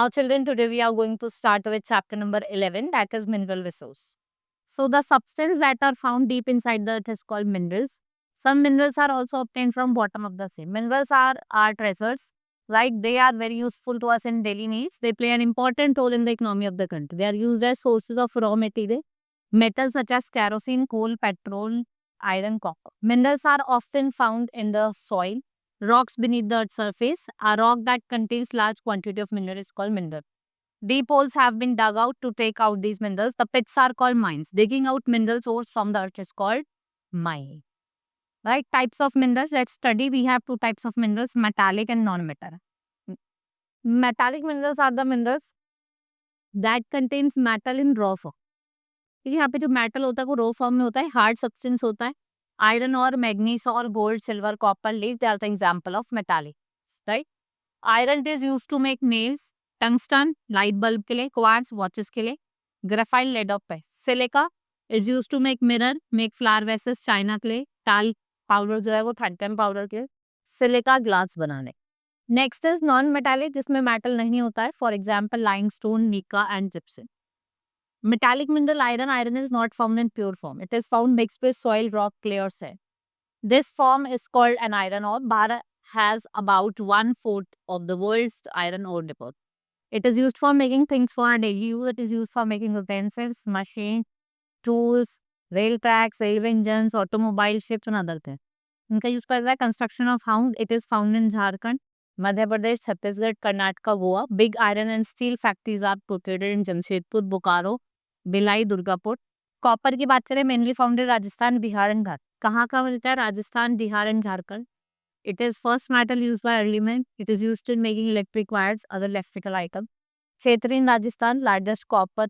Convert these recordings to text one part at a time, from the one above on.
Now, children, today we are going to start with chapter number 11, that is mineral resource. So, the substance that are found deep inside the earth is called minerals. Some minerals are also obtained from bottom of the sea. Minerals are our treasures, right? They are very useful to us in daily needs. They play an important role in the economy of the country. They are used as sources of raw material, metals such as kerosene, coal, petrol, iron, copper. Minerals are often found in the soil, rocks beneath the earth's surface. A rock that contains large quantity of mineral is called mineral. Deep holes have been dug out to take out these minerals. The pits are called mines. Digging out mineral ores from the earth is called mine. Right? Types of minerals. Let's study. We have two types of minerals, metallic and non-metallic. Metallic minerals are the minerals that contains metal in raw form. देखिए यहाँ पे जो metal होता है वो रो form में होता है, हार्ड सब्सटेंस होता है. आयरन और मैग्नीज और gold, silver, copper, lead, they are the example of metallic, right. Iron is used to make nails, tungsten light bulb के लिए, क्वार्ट्ज वॉचेस के लिए, graphite lead of paste. Silica is used to make mirror, make flower vases china के लिए, टाल powder जो है वो थैंटम पाउडर के लिए, सिलिका ग्लास बनाने. नेक्स्ट इज नॉन मेटालिक, जिसमें मेटल नहीं होता है, for example limestone, mica and gypsum. Metallic mineral iron. Iron is not found in pure form. It is found mixed with soil, rock, clay, or sand. This form is called an iron ore. Bharat has about 1/4 of the world's iron ore deposit. It is used for making things for our daily use. It is used for making utensils, machines, tools, rail tracks, railway engines, automobile, ships, and other things. इनका use करता है construction of house. It is found in Jharkhand, Madhya Pradesh, Chhattisgarh, Karnataka, Goa. Big iron and steel factories are located in Jamshedpur, Bokaro, Bhilai, Durgapur. Copper की बात करें, mainly found in Rajasthan, Bihar and Jharkhand. कहाँ का मिलता है? Rajasthan, Bihar and Jharkhand. It is first metal use by early man. It is used in making electric wires, other electrical item. क्षेत्र इन Rajasthan, largest copper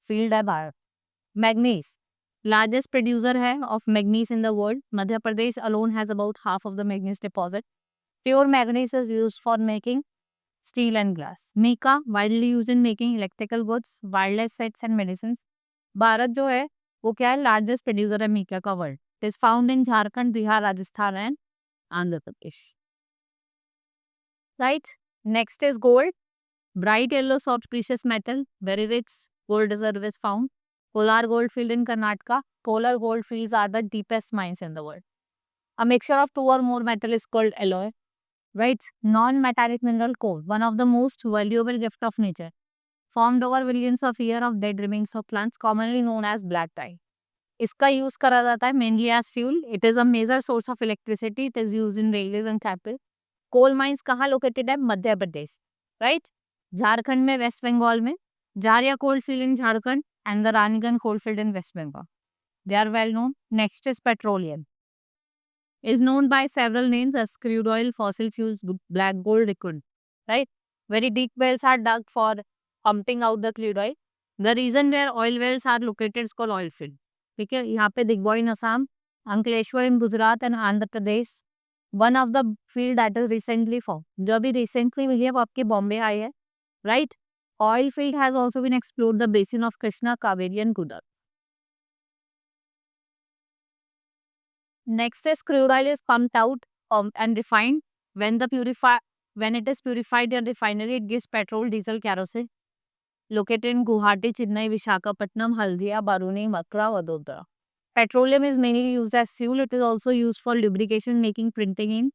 field है Bharat. Manganese, largest producer है of manganese in the world. Madhya Pradesh alone has about half of the manganese deposit. Pure manganese is used for making steel and glass. Mica, widely used in making electrical goods, wireless sets and medicines. Bharat जो है वो क्या है? Largest producer है मीका का world. It is found in Jharkhand, Bihar, Rajasthan and Andhra Pradesh. Right. Next is gold. Bright yellow soft precious metal, very rich gold reserve is found. Polar gold field in Karnataka. Polar gold fields are the deepest mines in the world. A mixture of two or more metal is called alloy. Right? Non-metallic mineral coal, one of the most valuable gift of nature, formed over billions of years of dead remains of plants, commonly known as black tie. इसका use करा जाता है mainly as fuel. It is a major source of electricity. It is use in railways and capital. Coal mines कहाँ located है? मध्य प्रदेश, right. Jharkhand में, waste Bengal में. Jharia coal field in Jharkhand and the Raniganj coal field in West Bengal. They are well known. Next is petroleum. Is known by several names as crude oil, fossil fuels, black gold, liquid. Right? Very deep wells are dug for pumping out the crude oil. The region where oil wells are located is called oil field. ठीक है. यहाँ पे Digboi in Assam, Ankleshwar in Gujarat and Andhra Pradesh. One of the field that is recently form, जो अभी recently मिली है वो आपके बॉम्बे आई है. Right. Oil field has also been explored the basin of Krishna, Kaveri and Godavari. Next is crude oil is pumped out and refined. When it is purified in refinery, it gives petrol, diesel, kerosene. Located in Guwahati, Chennai, Visakhapatnam, Haldia, Baruni, Mathura, Vadodara. Petroleum is mainly used as fuel. It is also used for lubrication, making, printing in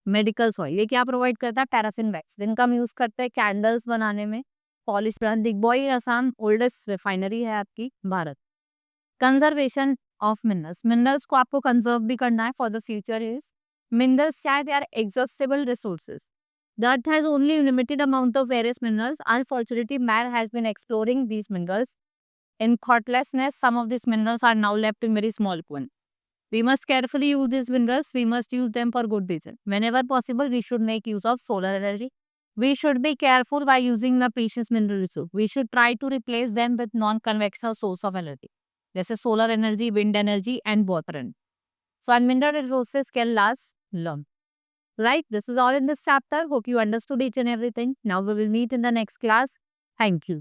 medical soil. ये क्या provide करता है? Paraffin wax. जिनका हम use करते हैं candles बनाने में, polish. Digboi Assam oldest refinery है आपकी Bharat. Conservation of minerals. Minerals को आपको कंजर्व भी करना है for the future. Is minerals क्या है? They are exhaustible resources. The earth has only limited amount of various minerals. Unfortunately, man has been exploring these minerals in thoughtlessness. Some of these minerals are now left in very small quantity. We must carefully use these minerals. We must use them for good reason. Whenever possible, we should make use of solar energy. We should be careful by using the precious mineral resource. We should try to replace them with non-convection source of energy. जैसे solar energy, wind energy and water energy. So, and mineral resources can last long. Right? This is all in this chapter. Hope you understood each and everything. Now we will meet in the next class. Thank you.